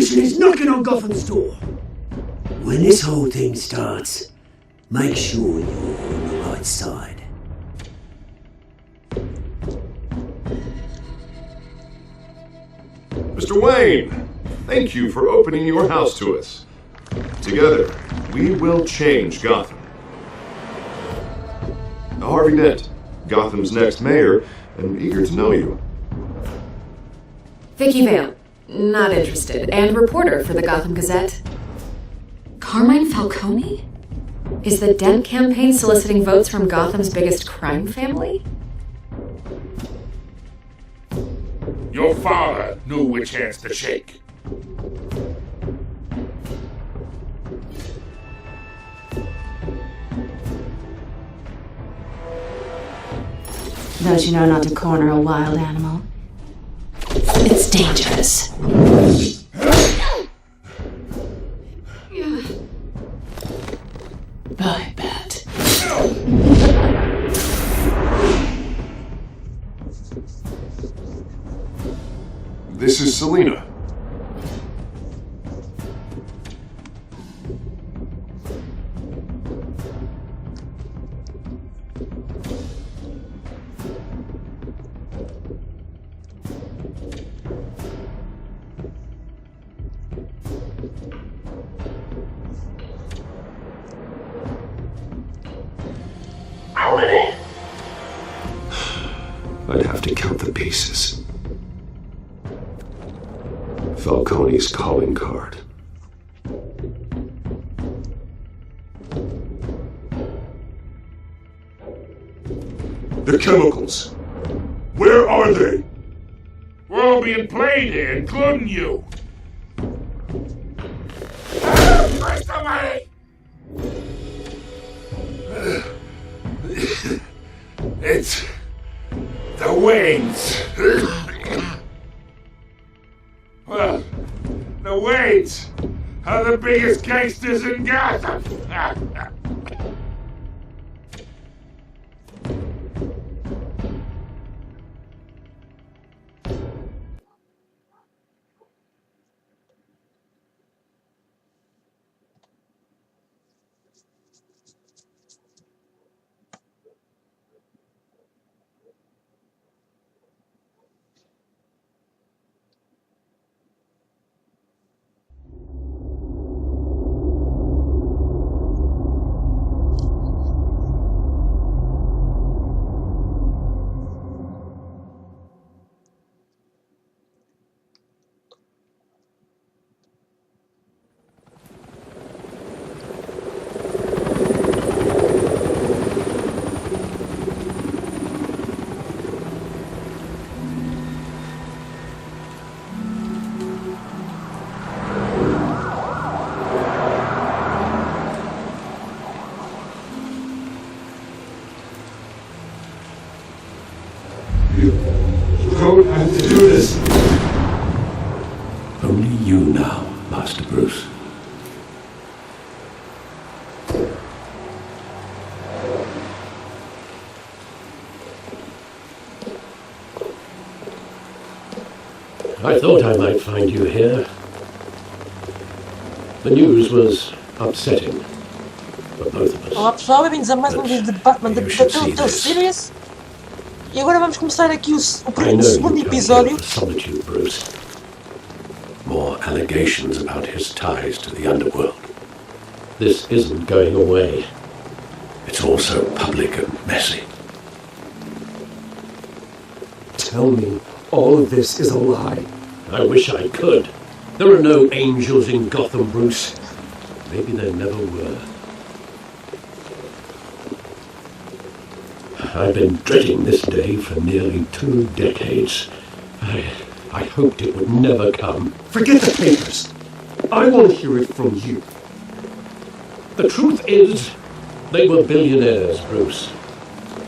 revolution is knocking on Gotham's door. When this whole thing starts, make sure you're on the right side. Mr. Wayne, thank you for opening your house to us. Together, we will change Gotham. Harvey Dent, Gotham's next mayor, and eager to know you. Vicky Vale, not interested, and reporter for the Gotham Gazette. Carmine Falcone? Is the Dent campaign soliciting votes from Gotham's biggest crime family? Your father knew which hands to shake. Don't you know not to corner a wild animal? It's dangerous. Bye, Bat. This is Selina. How many? I'd have to count the pieces. Falcone's calling card. The chemicals. Where are they? We're all being played here, including you. Where's the money? It's the Waynes. Well, the Waynes are the biggest gangsters in Gotham. You don't have to do this. Only you now, Master Bruce. I thought I might find you here. The news was upsetting for both of us. Olá pessoal, bem-vindos a mais uma vez de Batman da Telltale Series. E agora vamos começar aqui o segundo episódio. Solitude, Bruce. More allegations about his ties to the underworld. This isn't going away. It's all so public and messy. Tell me all of this is a lie. I wish I could. There are no angels in Gotham, Bruce. Maybe there never were. I've been dreading this day for nearly 2 decades. I hoped it would never come. Forget the papers. I want to hear it from you. The truth is, they were billionaires, Bruce.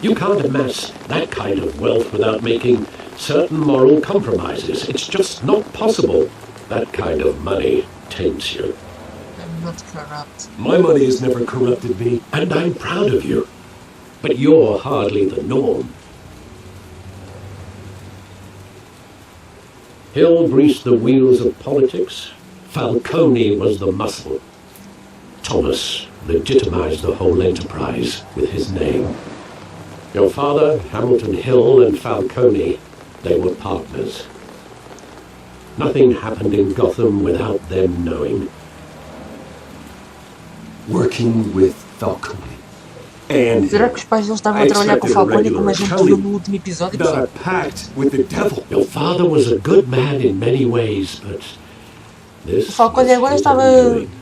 You can't amass that kind of wealth without making certain moral compromises. It's just not possible. That kind of money taints you. I'm not corrupt. My money has never corrupted me, and I'm proud of you. But you're hardly the norm. He'll grease the wheels of politics, Falcone was the muscle. Thomas legitimized the whole enterprise with his name. Your father, Hamilton Hill, and Falcone, they were partners. Nothing happened in Gotham without them knowing. Working with Falcone. And Será que os pais deles estavam a trabalhar com o Falcone como a gente viu no último episódio? not a pact with the devil. Your father was a good man in many ways, but this O Falcone agora was his estava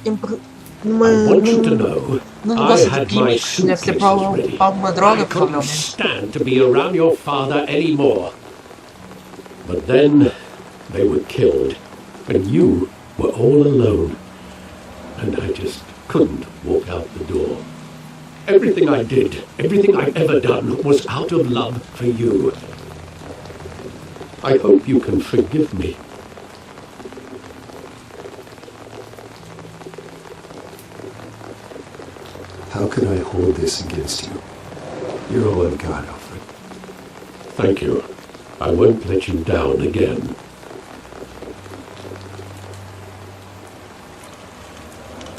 undoing. numa, I want you to know, num I negócio de had my químicos, deve ser suitcases ready. para alguma droga, I couldn't provavelmente. stand to be around your father anymore. But then they were killed, and you were all alone. And I just couldn't walk out the door. Everything I did, everything I've ever done, was out of love for you. I hope you can forgive me. How can I hold this against you? You're all I've got, Alfred. Thank you. I won't let you down again.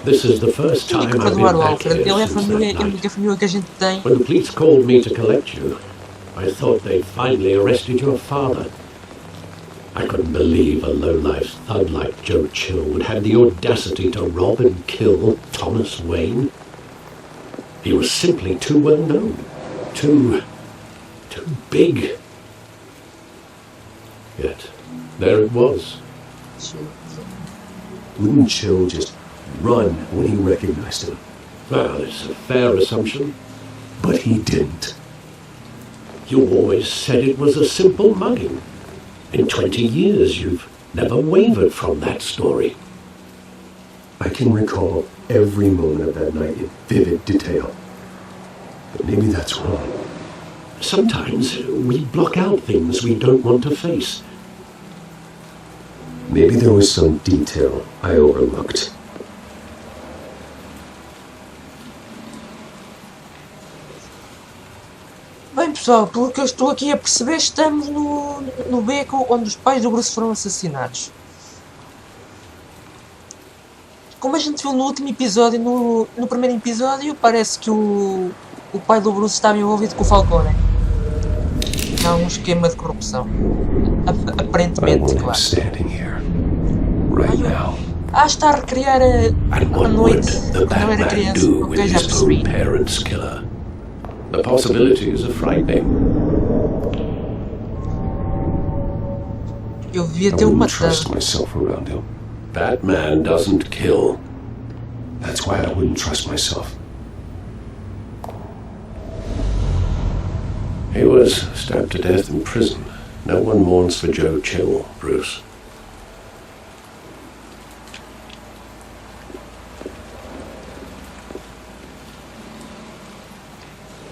This is the first Tem time que I've been perdoar o back Alfred. here Ele é a since família, that a night. única família que a gente tem. When the police called me to collect you, I thought they'd finally arrested your father. I couldn't believe a low-life thug like Joe Chill would have the audacity to rob and kill Thomas Wayne. He was simply too well known, too big. Yet, there it was. Wouldn't Chill just run when he recognized him? Well, it's a fair assumption. But he didn't. You always said it was a simple mugging. In 20 years, you've never wavered from that story. I can recall every moment of that night in vivid detail. But maybe that's wrong. Sometimes we block out things we don't want to face. Maybe there was some detail I overlooked. Bem, pessoal, pelo que eu estou aqui a perceber, estamos no beco onde os pais do Bruce foram assassinados. Como a gente viu no último episódio, no primeiro episódio, parece que o pai do Bruce estava envolvido com o Falcone. Há um esquema de corrupção. I Aparentemente, want him claro. standing here, right now. Está a recriar And a what would noite the quando eu era Batman criança. do with Ok, já his percebi. own parents' killer? The possibilities are frightening. Eu devia I ter o wouldn't matado. trust myself around him. Batman doesn't kill. That's why I wouldn't trust myself. He was stabbed to death in prison. No one mourns for Joe Chill, Bruce.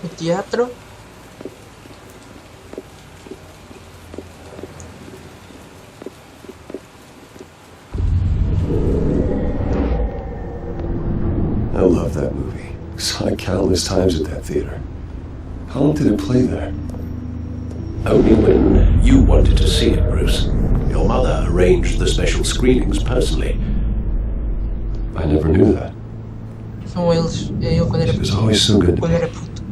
O teatro. I love that movie. Saw it countless times at that theater. How long did it play there? Only when you wanted to see it, Bruce. Your mother arranged the special screenings personally. I never knew that. São eles. É eu quando era She was always so good to quando me. era puto.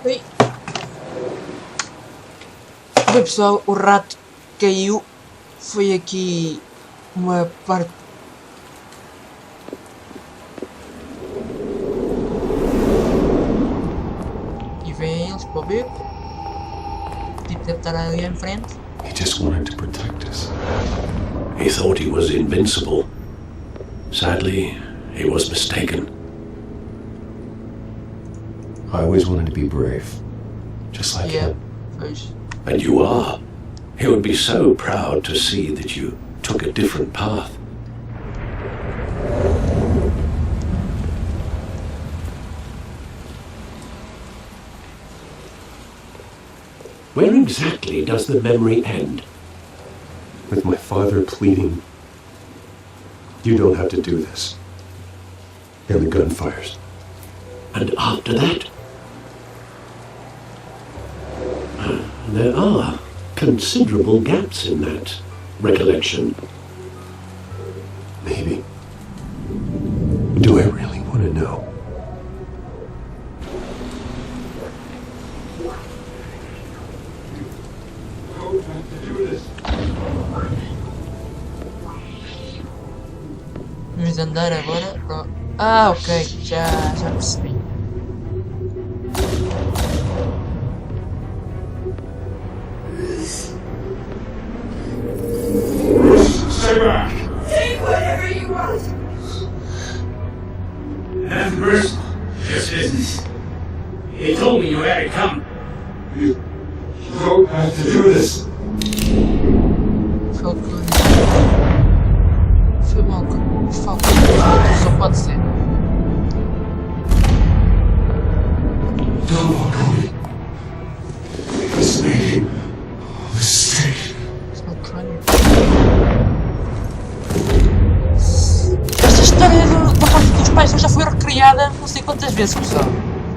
Oi. Bem, pessoal, o rato caiu. Foi aqui uma parte. E vêm eles para o beco. Tipo, deve estar ali em frente. He just wanted to protect us. He thought he was invincible. Sadly, he was mistaken. I always wanted to be brave. Just like Yeah, him. pois. And you are. He would be so proud to see that you took a different path. Where exactly does the memory end? With my father pleading, You don't have to do this. And the gun fires. And after that? There are considerable gaps in that recollection. Maybe. Do I really want to know? Vamos andar agora para... Ah, ok, já percebi. Stay back! Take whatever you want. Nothing personal. Just business. He told me you had it coming. You don't have to do this. Falcone. Foi mal, Falcone. Só pode ser. Don't walk away. He's making a mistake. Esta história da morte dos pais já foi recriada não sei quantas vezes, pessoal.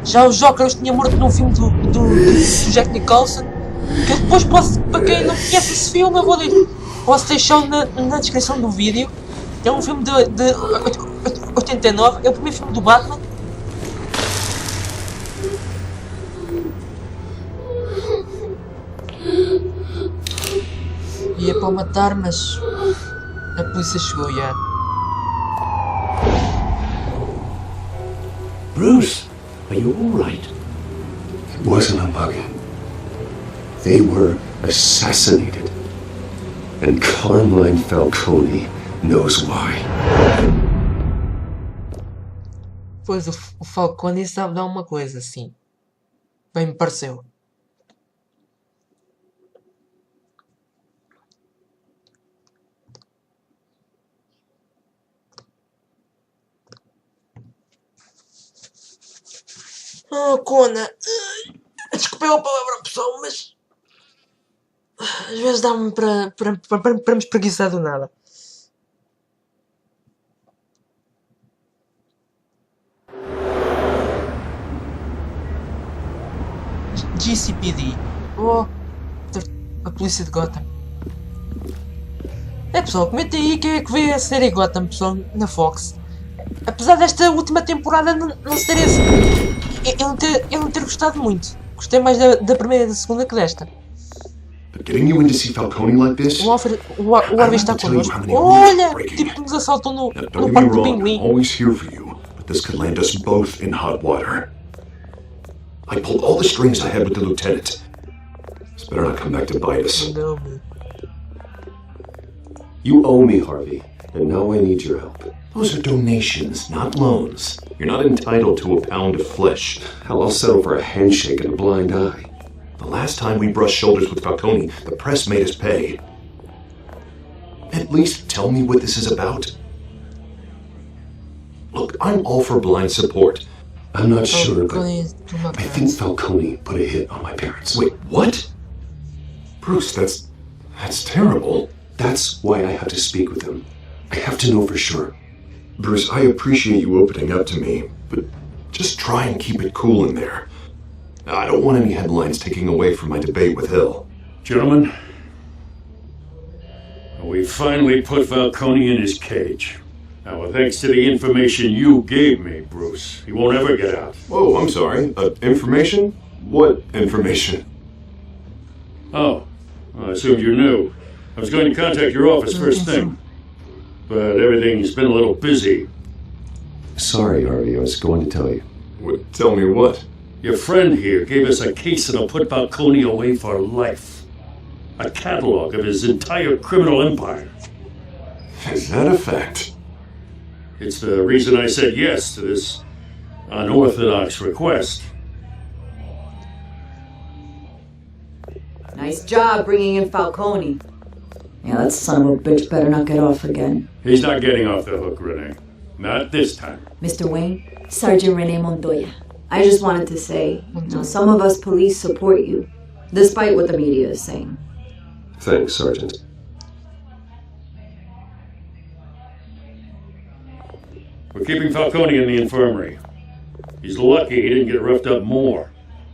Já o Joker os tinha morto num filme do Jack Nicholson. Que eu depois posso, para quem não conhece esse filme, posso deixar na descrição do vídeo. É um filme de 89, é o primeiro filme do Batman. E é para o matar, mas a polícia chegou já. Bruce, are you all right? It wasn't a bug. They were assassinated. And Carmine Falcone knows why. Pois o Falcone sabe dar uma coisa, sim. Bem me pareceu. Oh, Cona. Desculpem a palavra, pessoal, mas às vezes dá-me para me espreguiçar do nada. GCPD. Oh, a polícia de Gotham. É, pessoal, comenta aí quem é que vê a série Gotham, pessoal, na Fox. Apesar desta última temporada não ser esse. Eu não ter gostado muito. Gostei mais da primeira e da segunda que desta. But getting you in to see Falcone like this? O Harvey está connosco. Olha! Tipo que nos assaltou no parque do Pinguim. I'm always here for you, but this could land us both in hot water. I pulled all the strings I had with the lieutenant. This better not come back to bite us. Não, meu. You owe me, Harvey, and now I need your help. Those are donations, not loans. You're not entitled to a pound of flesh. Hell, I'll settle for a handshake and a blind eye. The last time we brushed shoulders with Falcone, the press made us pay. At least tell me what this is about. Look, I'm all for blind support. I'm not sure, but Falcone toma I think Falcone put a hit on my parents. Wait, what? Bruce, that's terrible. That's why I have to speak with him. I have to know for sure. Bruce, I appreciate you opening up to me, but just try and keep it cool in there. I don't want any headlines taking away from my debate with Hill. Gentlemen, we finally put Falcone in his cage. Now, thanks to the information you gave me, Bruce, he won't ever get out. Whoa, I'm sorry. Information? What information? Oh, I assumed you knew. I was going to contact your office first thing, but everything's been a little busy. Sorry, Harvey, I was going to tell you. Tell me what? Your friend here gave us a case that'll put Falcone away for life. A catalog of his entire criminal empire. Is that a fact? It's the reason I said yes to this unorthodox request. Nice job bringing in Falcone. Yeah, that son of a bitch better not get off again. He's not getting off the hook, Renee. Not this time. Mr. Wayne, Sergeant Renee Montoya. I just wanted to say, some of us police support you, despite what the media is saying. Thanks, Sergeant. We're keeping Falcone in the infirmary. He's lucky he didn't get roughed up more.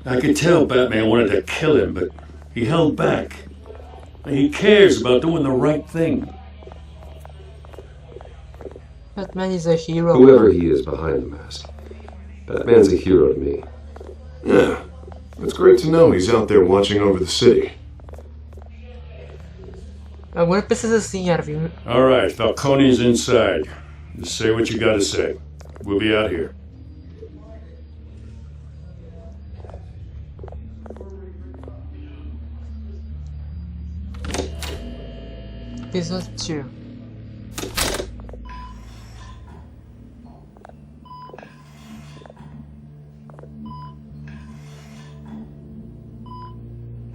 I could tell Batman wanted to kill him, but he held back. He cares about doing the right thing. Batman is a hero. Whoever he is behind the mask, Batman's a hero to me. Yeah, it's great to know he's out there watching over the city. Agora pensas assim, Arvin. Alright, Falcone's inside. Just say what you gotta say. We'll be out here. Episódio 2.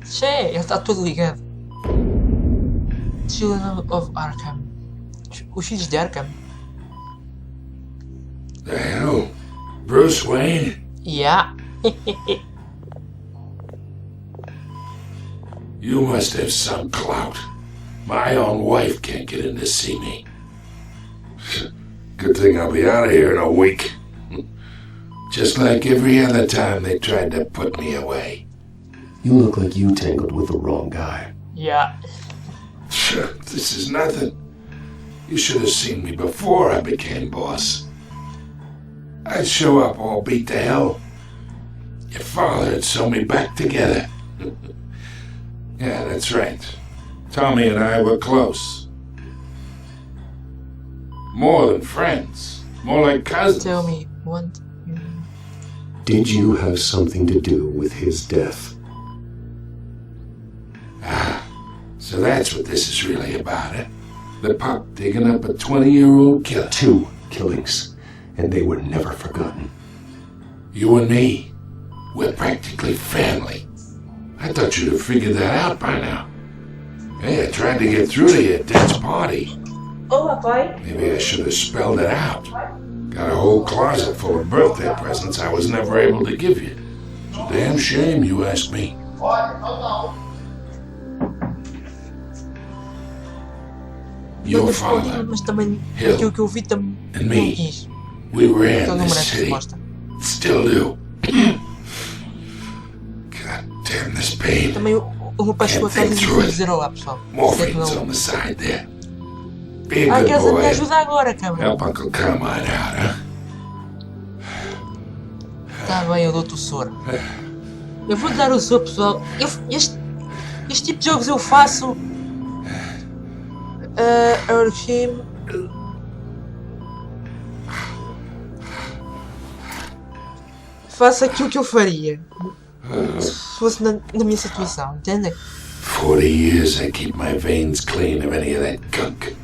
Che, ele está todo ligado. Children of Arkham. Os filhos de Arkham. The hell? Bruce Wayne? Yeah. You must have some clout. My own wife can't get in to see me. Good thing I'll be out of here in a week. Just like every other time they tried to put me away. You look like you tangled with the wrong guy. Yeah. This is nothing. You should have seen me before I became boss. I'd show up all beat to hell. Your father'd sew me back together. Yeah, that's right. Tommy and I were close. More than friends. More like cousins. Tell me, what? Did you have something to do with his death? So that's what this is really about, eh? The pup digging up a 20-year-old killer. 2 killings, and they were never forgotten. You and me, we're practically family. I thought you'd have figured that out by now. Hey, I tried to get through to your dad's party. Olá, pai. Maybe I should have spelled it out. Got a whole closet full of birthday presents I was never able to give you. It's a damn shame, you ask me. Your father, Mas também, Hill, aquilo que eu vi também and não me, quis. we ran Então não this merece city. resposta. Still do. God damn this pain. Também o meu pai chegou a casa e disse dizer olá, pessoal. Morphine's on the side there. Be a Ah, good queres a minha boy. ajuda agora, câmera? Help Uncle Carmine out, huh? Tá bem, eu dou-te o soro. Eu vou-te dar o soro, pessoal. Este tipo de jogos eu faço. Arkham. Faço aquilo que eu faria se fosse na minha situação, entendem? 40 years I keep my veins clean of any of that gunk.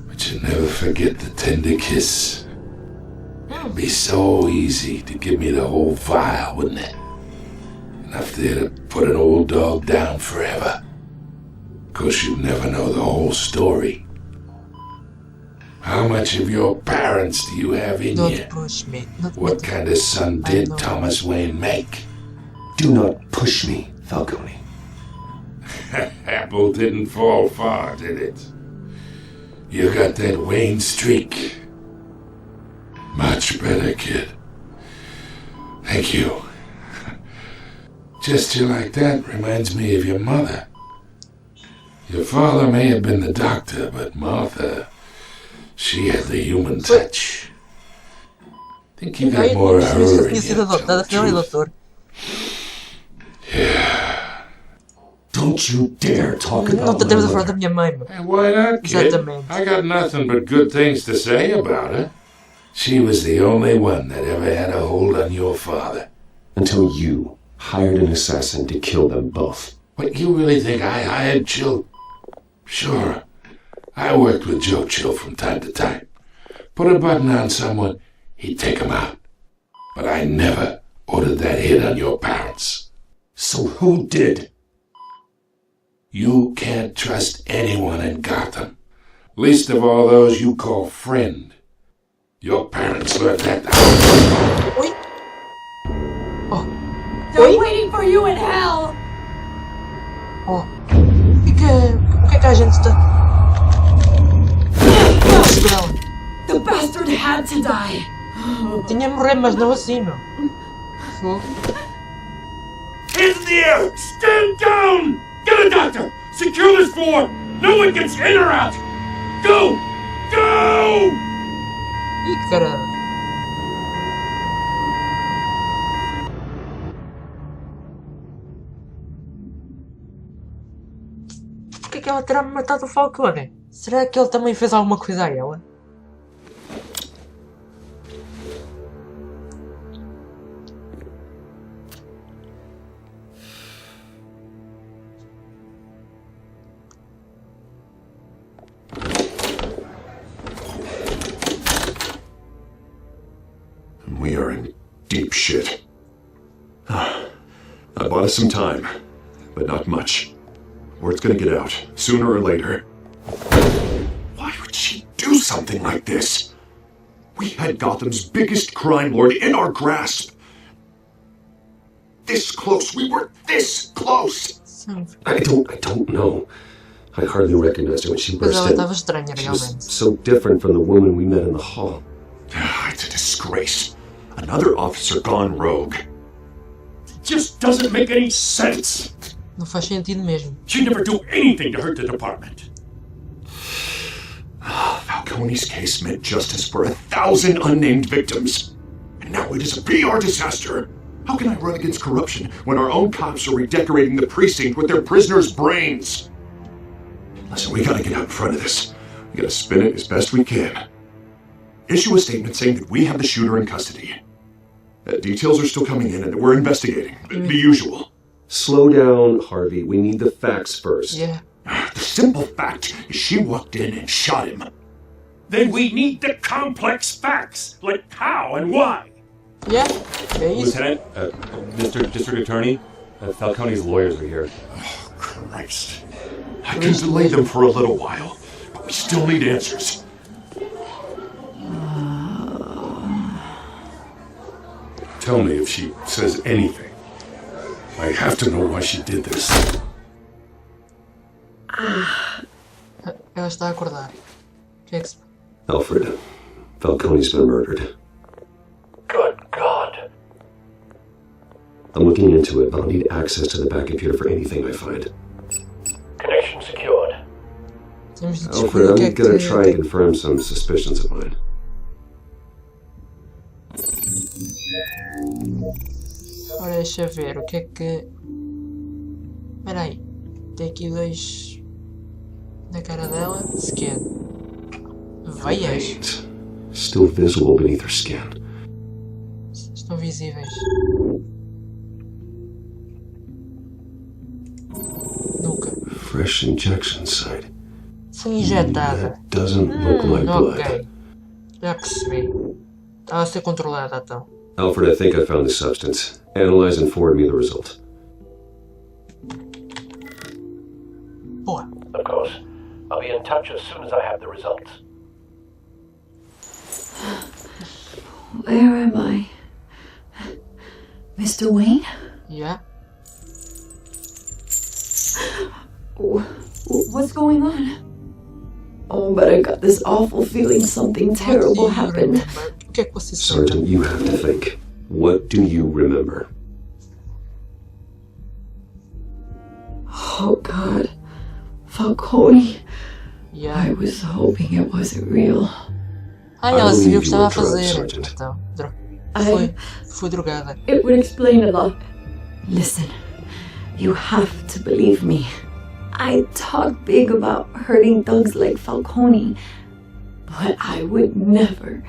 But you never forget the tender kiss. It'd be so easy to give me the whole file, wouldn't it? Enough there to put an old dog down forever. Of course, you'd never know the whole story. How much of your parents do you have in you? Don't push me. What kind of son I did know. Thomas Wayne make? Do not push me, Falcone. Apple didn't fall far, did it? You got that Wayne streak. Much better, kid. Thank you. Gesture like that reminds me of your mother. Your father may have been the doctor, but Martha, she had the human touch. Think you got more of her in you, to tell the truth. Don't you dare talk Não about my estamos a falar da mother. minha mãe, meu. Hey, why not, kid? Exatamente. I got nothing but good things to say about her. She was the only one that ever had a hold on your father. Until you hired an assassin to kill them both. What, you really think I hired Chill? Sure. I worked with Joe Chill from time to time. Put a button on someone, he'd take him out. But I never ordered that hit on your parents. So who did? You can't trust anyone in Gotham. Least of all those you call friend. Your parents learned that. Oi? Oh. They're waiting for you in hell! Oh. O que é que a gente está... Segura ela. The bastard had to die. Tinha a morrer, mas não assim, meu. Fogo. Hands in the air! Stand down! Get a doctor! Secure this floor! No one gets in or out! Go! Go! Ih, caralho. Por que ela terá matado o Falcone? Será que ele também fez alguma coisa a ela? We are in deep shit. I bought us some time, but not much. Word's gonna get out, sooner or later. Why would she do something like this? We had Gotham's biggest crime lord in our grasp. This close. We were this close. I don't know. I hardly recognized her when she Mas burst ela in. estava estranha, She was realmente. so different from the woman we met in the hall. It's a disgrace. Another officer gone rogue. It just doesn't make any sense. Não faz sentido mesmo. She'd never do anything to hurt the department. Falcone's case meant justice for 1,000 unnamed victims. And now it is a PR disaster. How can I run against corruption when our own cops are redecorating the precinct with their prisoners' brains? Listen, we gotta get out in front of this. We gotta spin it as best we can. Issue a statement saying that we have the shooter in custody. Details are still coming in and that we're investigating. The usual. Slow down, Harvey. We need the facts first. Yeah. The simple fact is she walked in and shot him. Then we need the complex facts, like how and why. Yeah. É isso. Lieutenant, Mr. District Attorney, Falcone's lawyers are here. Oh, Christ. I can delay them for a little while, but we still need answers. Tell me if she says anything. I have to know why she did this. Ela está a acordar. O que é que se... Alfred, Falcone's been murdered. Good God. I'm looking into it, but I'll need access to the back computer for anything I find. Connection secured. Temos de Alfred, descobrir o que é I'm que... gonna try and confirm some suspicions of mine. Ora, deixa ver, o que é que... Espera aí. Tem aqui dois... Na cara dela. Scan. Veias. Veins. Still visible beneath her skin. Estão visíveis. Nuca. Fresh injection site. Foi injetada. That doesn't look like blood. Ok. Já percebi. Estava a ser controlada, então. Alfred, I think I found the substance. Analyze and forward me the result. Boa. Of course. I'll be in touch as soon as I have the results. Where am I? Mr. Wayne? Yeah. What's going on? Oh, but I got this awful feeling something terrible happened. O que é que você sente? Sergeant, you have to think. What do you remember? Oh, God. Falcone. Yeah. I was hoping it wasn't real. Ah, ela se viu o que believe you estava a were fazer. drugged, Sergeant. Então, foi drogada. It would explain a lot. Listen, you have to believe me. I talk big about hurting thugs like Falcone, but I would never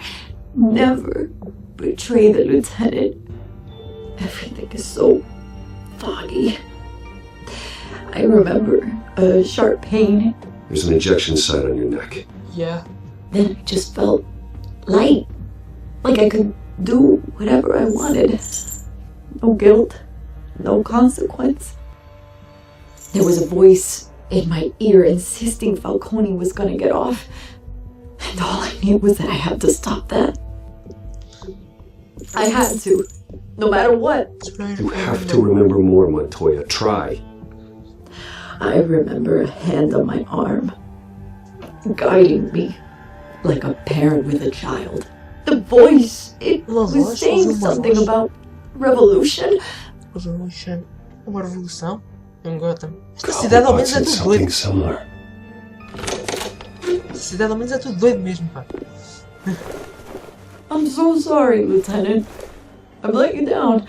betray the lieutenant. Everything is so foggy. I remember a sharp pain. There's an injection site on your neck. Yeah. Then I just felt light. Like I could do whatever I wanted. No guilt, no consequence. There was a voice in my ear insisting Falcone was gonna get off. And all I knew was that I had to stop that. I had to, no matter what. You have to remember more, Montoya. Try. I remember a hand on my arm, guiding me, like a parent with a child. The voice, it was saying something about revolution. Revolution? Uma revolução? Em Gotham. Esta cidade ao menos é tudo doido. Esta cidade ao menos é tudo doido mesmo, pá. I'm so sorry, Lieutenant. I've let you down.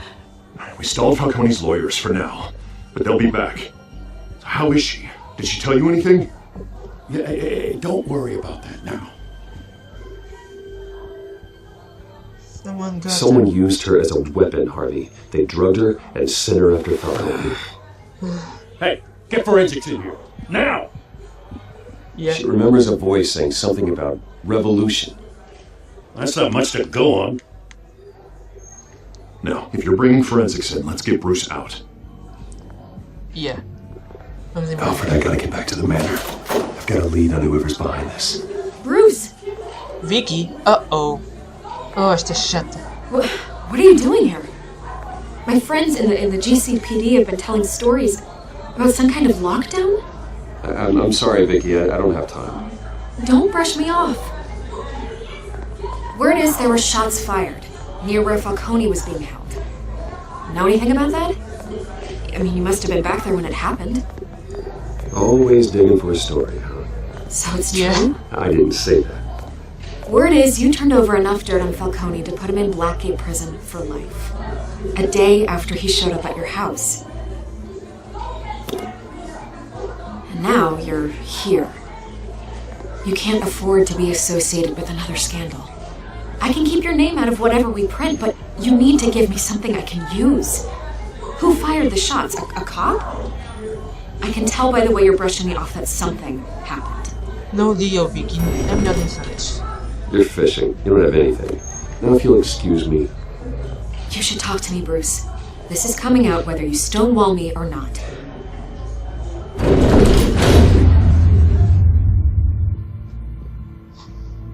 We stalled Falcone's lawyers for now, but they'll be back. How is she? Did she tell you anything? Yeah, don't worry about that now. Someone used her as a weapon, Harvey. They drugged her and sent her after Falcone. Hey, get forensics in here. Now! Yeah. She remembers a voice saying something about revolution. That's not much to go on. Now, if you're bringing forensics in, let's get Bruce out. Yeah. Alfred, I gotta get back to the manor. I've got a lead on whoever's behind this. Bruce! Vicky? Uh-oh. Oh, esta é chata. What are you doing here? My friends in the GCPD have been telling stories about some kind of lockdown? I'm sorry, Vicky. I don't have time. Don't brush me off. Word is there were shots fired near where Falcone was being held. Know anything about that? I mean, you must have been back there when it happened. Always digging for a story, huh? So it's true? I didn't say that. Word is you turned over enough dirt on Falcone to put him in Blackgate Prison for life. A day after he showed up at your house. And now you're here. You can't afford to be associated with another scandal. I can keep your name out of whatever we print, but you need to give me something I can use. Who fired the shots? A cop? I can tell by the way you're brushing me off that something happened. No deal, Vicky. É melhor não saber. You're fishing. You don't have anything. Now if you'll excuse me. You should talk to me, Bruce. This is coming out whether you stonewall me or not.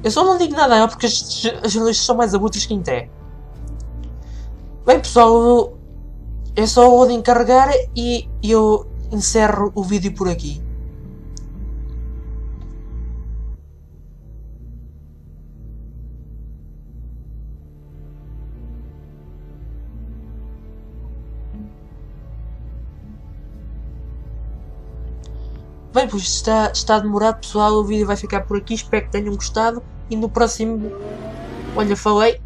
Eu só não digo nada a ela porque as jornalistas são mais abutres que Inté. Bem pessoal, é só o de encarregar e eu encerro o vídeo por aqui. Bem, pois está demorado, pessoal, o vídeo vai ficar por aqui, espero que tenham gostado e no próximo, olha, falei.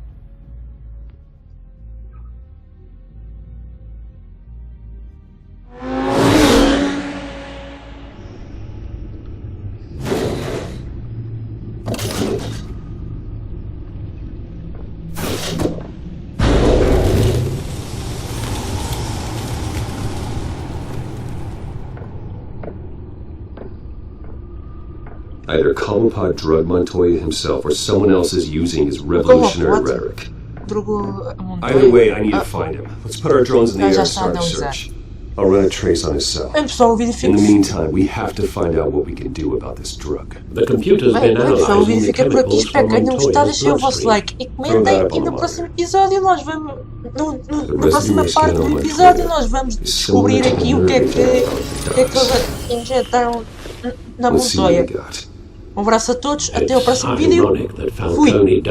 Either Cobblepot drugged Montoya himself or someone else is using his revolutionary rhetoric. Either way, I need to find him. Let's put our drones in the air and start a search. I'll run a trace on his cell. Bem pessoal, o vídeo fica... In the meantime, we have to find out what we can do about this drug. The computer's been pessoal, o vídeo analyzing the fica por aqui, chemicals espero from que tenham gostado, Montoya's deixem o vosso bloodstream. like e comentem e no próximo episódio nós vamos... Na próxima parte do episódio nós vamos descobrir aqui o que é que eles injetaram na Montoya. Um abraço a todos, até o próximo vídeo. Fui!